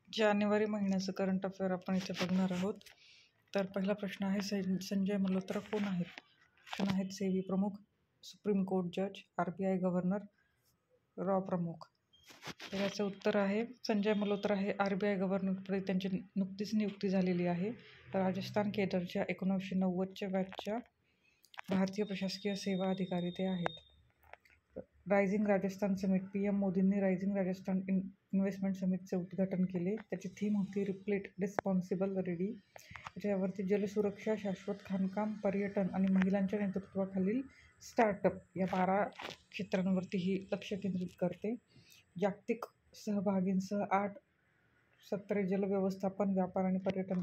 जानेवारी महिन्याचं current affair आपण इथे बघणार आहोत. तर पहिला प्रश्न आहे, संजय मल्होत्रा कोण आहेत? ऑप्शन आहेत सेबी प्रमुख, सुप्रीम कोर्ट जज, RBI गव्हर्नर, रॉ प्रमुख. तर याचं उत्तर आहे संजय मल्होत्रा हे RBI गव्हर्नरपदी त्यांची नुकतीच नियुक्ती झालेली आहे. राजस्थान केडरच्या 1990च्या बॅचच्या भारतीय प्रशासकीय सेवा अधिकारी ते आहेत. रायझिंग राजस्थान समिट, PM मोदींनी रायझिंग राजस्थान इन्व्हेस्टमेंट समिटचे उद्घाटन केले. त्याची थीम होती रिप्लेट रिस्पॉन्सिबल रेडी. त्याच्यावरती जलसुरक्षा, शाश्वत खाणकाम, पर्यटन आणि महिलांच्या नेतृत्वाखालील स्टार्टअप या 12 क्षेत्रांवरती ही लक्ष केंद्रित करते. जागतिक सहभागींसह 8 सत्रे जलव्यवस्थापन, व्यापार आणि पर्यटन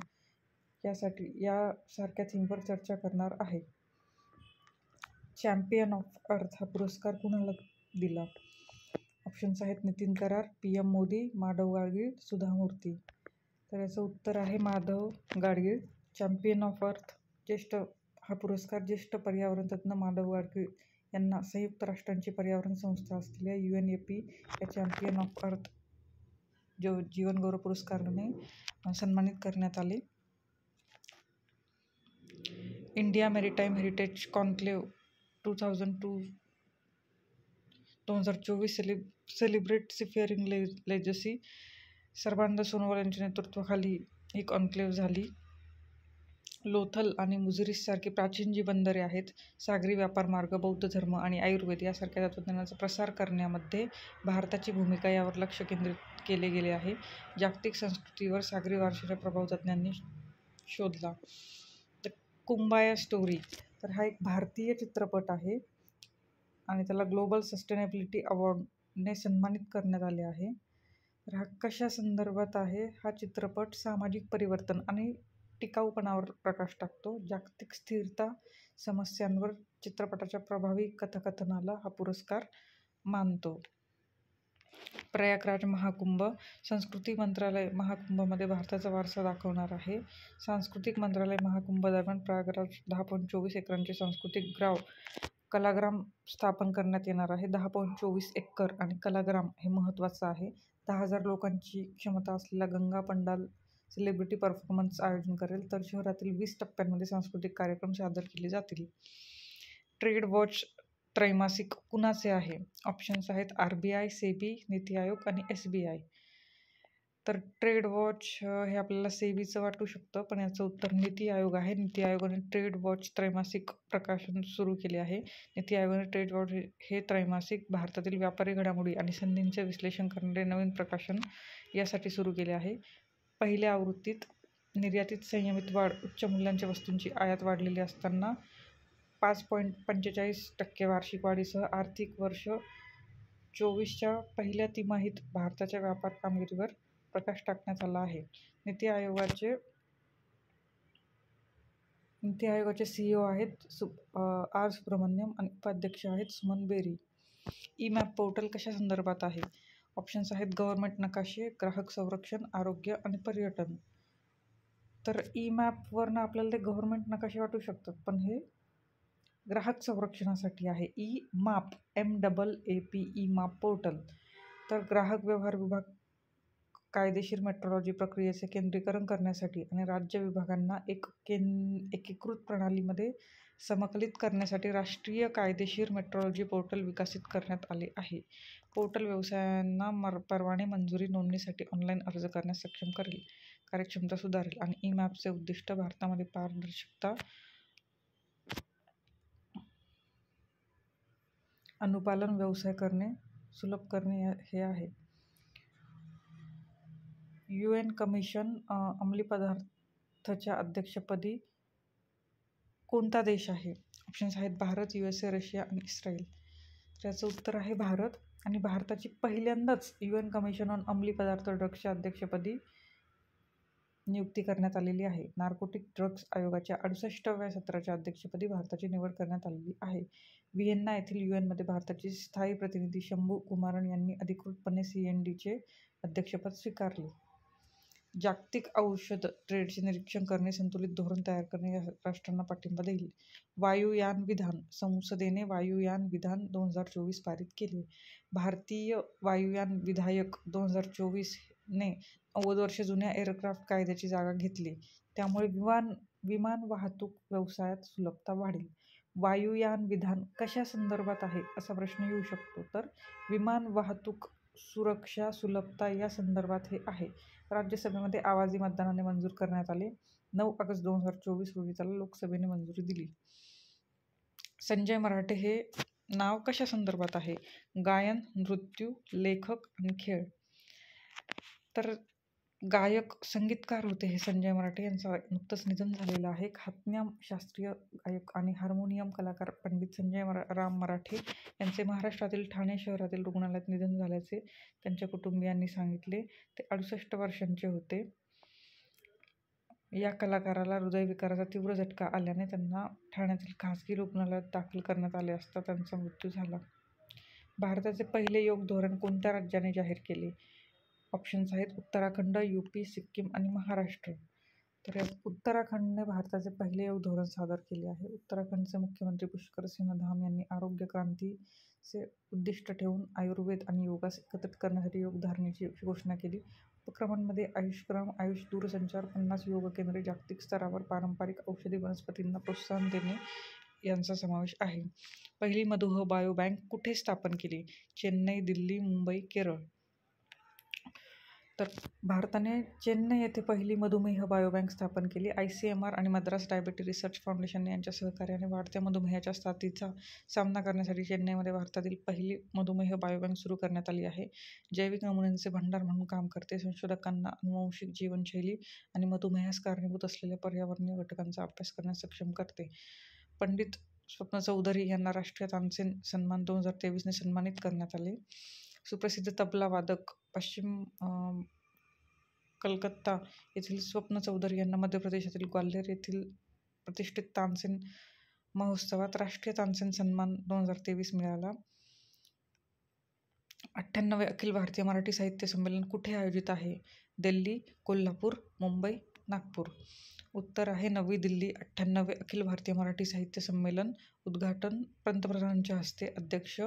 यासारख्या थीमवर चर्चा करणार आहे. चॅम्पियन ऑफ अर्थ हा पुरस्कार कुणाला दिला? ऑप्शन्स आहेत नितीन करार, PM मोदी, माधव गाडगीळ, सुधा मूर्ती. तर याचं उत्तर आहे Madhav Gadgil. Champion of earth हा पुरस्कार ज्येष्ठ पर्यावरण तज्ज्ञ माधव गाडगीळ यांना संयुक्त राष्ट्रांची पर्यावरण संस्था असलेल्या UNEP या चॅम्पियन ऑफ अर्थ जीवनगौरव पुरस्काराने सन्मानित करण्यात आले. India maritime heritage conclave 2024 celebrate seafaring legacy. Sarbananda Sonowal यांच्या नेतृत्वाखाली ही कॉन्क्लेव्ह झाली. लोथल आणि मुझिरीसारखी प्राचीन जी बंदरे आहेत, सागरी व्यापार मार्ग, बौद्ध धर्म आणि आयुर्वेद यासारख्या तत्त्वज्ञानाचा प्रसार करण्यामध्ये भारताची भूमिका यावर लक्ष केंद्रित केले गेले आहे. जागतिक संस्कृतीवर सागरी वारशाचा प्रभाव तज्ज्ञांनी शोधला. तर कुंबाया स्टोरी, तर हा एक भारतीय चित्रपट आहे आणि त्याला ग्लोबल सस्टेनेबिलिटी अवॉर्डने सन्मानित करण्यात आले आहे. तर हा कशा संदर्भात आहे? हा चित्रपट सामाजिक परिवर्तन आणि टिकाऊपणावर प्रकाश टाकतो. जागतिक स्थिरता समस्यांवर चित्रपटाच्या प्रभावी कथाकथनाला हा पुरस्कार मानतो. प्रयागराज महाकुंभ, संस्कृती मंत्रालय महाकुंभमध्ये भारताचा वारसा दाखवणार आहे. सांस्कृतिक मंत्रालय महाकुंभ दरम्यान प्रयागराज 10.24 एकरांचे सांस्कृतिक कलाग्राम स्थापन करण्यात येणार आहे. 10.24 एकर आणि कलाग्राम हे महत्त्वाचं आहे. 10,000 लोकांची क्षमता असलेला गंगा पंडाल सेलिब्रिटी परफॉर्मन्स आयोजन करेल. तर शहरातील 20 टप्प्यांमध्ये सांस्कृतिक कार्यक्रम सादर केले जातील. ट्रेड वॉच त्रैमासिक कुणाचे आहे? ऑप्शन्स आहेत RBI, सेबी, नीती आयोग आणि SBI. तर ट्रेड वॉच हे आपल्याला सेबीचं वाटू शकतं, पण याचं उत्तर नीती आयोग आहे. नीती आयोगाने ट्रेड वॉच त्रैमासिक प्रकाशन सुरू केले आहे. नीती आयोगाने ट्रेड वॉच हे त्रैमासिक भारतातील व्यापारी घडामोडी आणि संधींचे विश्लेषण करणारे नवीन प्रकाशन यासाठी सुरू केले आहे. पहिल्या आवृत्तीत निर्यातीत संयमित वाढ, उच्च मूल्यांच्या वस्तूंची आयात वाढलेली असताना 5.45% वार्षिक वाढीसह आर्थिक वर्ष 24च्या पहिल्या तिमाहीत भारताच्या व्यापार कामगिरीवर प्रकाश टाकण्यात आला आहे. नीती आयोगाचे CEO आहेत R सुब्रमण्यम आणि उपाध्यक्ष आहेत सुमन बेरी. ई-मॅप पोर्टल कशा संदर्भात आहे? ऑप्शन्स आहेत गव्हर्नमेंट नकाशे, ग्राहक संरक्षण, आरोग्य आणि पर्यटन. तर ई-मॅपवरनं आपल्याला ते गव्हर्नमेंट नकाशे वाटू शकतात, पण हे ग्राहक संरक्षणासाठी आहे. ई-माप MAAP ई-माप पोर्टल. तर ग्राहक व्यवहार विभाग कायदेशीर मेट्रोलॉजी प्रक्रियेचे केंद्रीकरण करण्यासाठी आणि राज्य विभागांना एकीकृत प्रणालीमध्ये समकलित करण्यासाठी राष्ट्रीय कायदेशीर मेट्रोलॉजी पोर्टल विकसित करण्यात आले आहे. पोर्टल व्यवसायांना परवाने मंजुरी नोंदणीसाठी ऑनलाईन अर्ज करण्यास सक्षम करेल, कार्यक्षमता सुधारेल आणि ई-मॅपचे उद्दिष्ट भारतामध्ये पारदर्शकता, अनुपालन, व्यवसाय करणे सुलभ करणे हे आहे. UN कमिशन अंमली पदार्थाच्या अध्यक्षपदी कोणता देश आहे? ऑप्शन्स आहेत भारत, USA, रशिया आणि इस्रायल. तर याचं उत्तर आहे भारत. आणि भारताची पहिल्यांदाच UN कमिशन ऑन अंमली पदार्थ ड्रग्सच्या अध्यक्षपदी नियुक्ती करण्यात आलेली आहे. नार्कोटिक ड्रग्स आयोगाच्या 68व्या सत्राच्या अध्यक्षपदी भारताची निवड करण्यात आलेली आहे. व्हिएन्ना येथील UNमध्ये भारताचे स्थायी प्रतिनिधी शंभू कुमारन यांनी अधिकृतपणे CNDचे अध्यक्षपद स्वीकारले. जागतिक औषध ट्रेडचे निरीक्षण करणे, संतुलित धोरण तयार करणे या राष्ट्रांना पाठिंबा देईल. वायुयान विधान संसदेने वायुयान विधान 2024 पारित केले. भारतीय वायुयान विधेयक 2024 ने 90 वर्ष जुन्या एअरक्राफ्ट कायद्याची जागा घेतली. त्यामुळे विमान वाहतूक व्यवसायात सुलभता वाढेल. वायुयान विधान कशा संदर्भात आहे असा प्रश्न येऊ शकतो. तर विमान वाहतूक सुरक्षा सुलभता या संदर्भात हे आहे. राज्यसभेमध्ये आवाजी मतदानाने मंजूर करण्यात आले. 9 ऑगस्ट 2024 रोजी त्याला लोकसभेने मंजुरी दिली. संजय मराठे हे नाव कशा संदर्भात आहे? गायन, नृत्य, लेखक आणि खेळ. तर गायक, संगीतकार होते हे संजय मराठे. यांचं नुकतंच निधन झालेलं आहे. ख्यातनाम शास्त्रीय गायक आणि हार्मोनियम कलाकार पंडित संजय राम मराठे यांचे महाराष्ट्रातील ठाणे शहरातील रुग्णालयात निधन झाल्याचे त्यांच्या कुटुंबियांनी सांगितले. ते 68 वर्षांचे होते. या कलाकाराला हृदयविकाराचा तीव्र झटका आल्याने त्यांना ठाण्यातील खासगी रुग्णालयात दाखल करण्यात आले असता त्यांचा मृत्यू झाला. भारताचे पहिले योग धोरण कोणत्या राज्याने जाहीर केले? ऑप्शन्स आहेत उत्तराखंड, यूपी, सिक्कीम आणि महाराष्ट्र. तर उत्तराखंडने भारताचे पहिले योग धोरण सादर केले आहे. उत्तराखंडचे मुख्यमंत्री पुष्कर सिंह धाम यांनी आरोग्य क्रांतीचे उद्दिष्ट ठेवून आयुर्वेद आणि योगास एकत्रित करण्यासाठी योग धारणेची घोषणा केली. उपक्रमांमध्ये आयुषग्राम, आयुष दूरसंचार, 50 योग केंद्रे, जागतिक स्तरावर पारंपरिक औषधी वनस्पतींना प्रोत्साहन देणे यांचा समावेश आहे. पहिली मधुमेह बायो बँक कुठे स्थापन केली? चेन्नई, दिल्ली, मुंबई, केरळ. तर भारताने चेन्नई येथे पहिली मधुमेह बायोबँक स्थापन केली. ICMR आणि मद्रास डायबेटिस रिसर्च फाउंडेशन यांच्या सहकार्याने वाढत्या मधुमेहाच्या साथीचा सामना करण्यासाठी चेन्नईमध्ये भारतातील पहिली मधुमेह बायोबँक सुरू करण्यात आली आहे. जैविक नमुन्यांचे भांडार म्हणून काम करते. संशोधकांना अनुवांशिक जीवनशैली आणि मधुमेहास कारणीभूत असलेल्या पर्यावरणीय घटकांचा अभ्यास करण्यास सक्षम करते. पंडित स्वप्न चौधरी यांना राष्ट्रीय तानसेन सन्मान 2023 ने सन्मानित करण्यात आले. सुप्रसिद्ध तबला वादक पश्चिम कलकत्ता येथील स्वप्न चौधरी यांना मध्य प्रदेशातील ग्वाल्हेर येथील प्रतिष्ठित तानसेन महोत्सवात राष्ट्रीय तानसेन सन्मान 2023 मिळाला. 98वे अखिल भारतीय मराठी साहित्य संमेलन कुठे आयोजित आहे? दिल्ली, कोल्हापूर, मुंबई, नागपूर. उत्तर आहे नवी दिल्ली. 98वे अखिल भारतीय मराठी साहित्य संमेलन उद्घाटन पंतप्रधानांच्या हस्ते. अध्यक्ष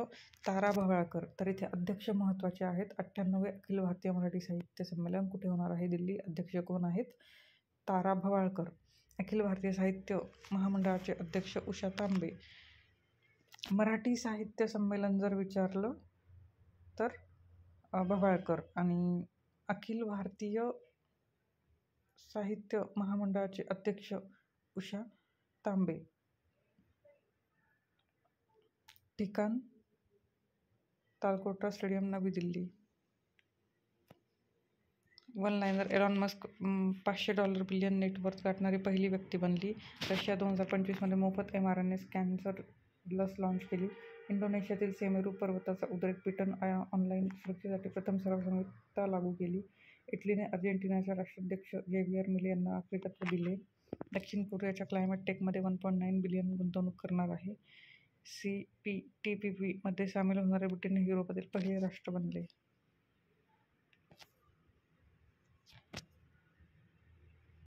तारा भवाळकर. तर इथे अध्यक्ष महत्त्वाचे आहेत. 98वे अखिल भारतीय मराठी साहित्य संमेलन कुठे होणार आहे? दिल्ली. अध्यक्ष कोण आहेत? तारा भवाळकर. अखिल भारतीय साहित्य महामंडळाचे अध्यक्ष उषा तांबे. मराठी साहित्य संमेलन जर विचारलं तर भवाळकर. आणि अखिल भारतीय साहित्य महामंडळाचे अध्यक्ष उषा तांबे. ठिकाण तालकोटा स्टेडियम, नवी Delhi. One liner. Elon Musk $500 billion net worth गाठणारी पहिली व्यक्ती बनली. रशिया 2025 मध्ये मोफत mRNA कॅन्सर लस लाँच केली. इंडोनेशियातील सेमेरू पर्वताचा उद्रेक. ब्रिटन ऑनलाईन सुरक्षेसाठी प्रथम सराव संहिता लागू केली. इटलीने अर्जेंटिनाच्या राष्ट्राध्यक्ष जेवियर मिले यांना नागरिकत्व दिले. दक्षिण कोरियाच्या क्लायमेट टेकमध्ये 1.9 बिलियन गुंतवणूक करणार आहे. CPTPP मध्ये सामील होणारे ब्रिटन हे युरोपातील पहिले राष्ट्र बनले.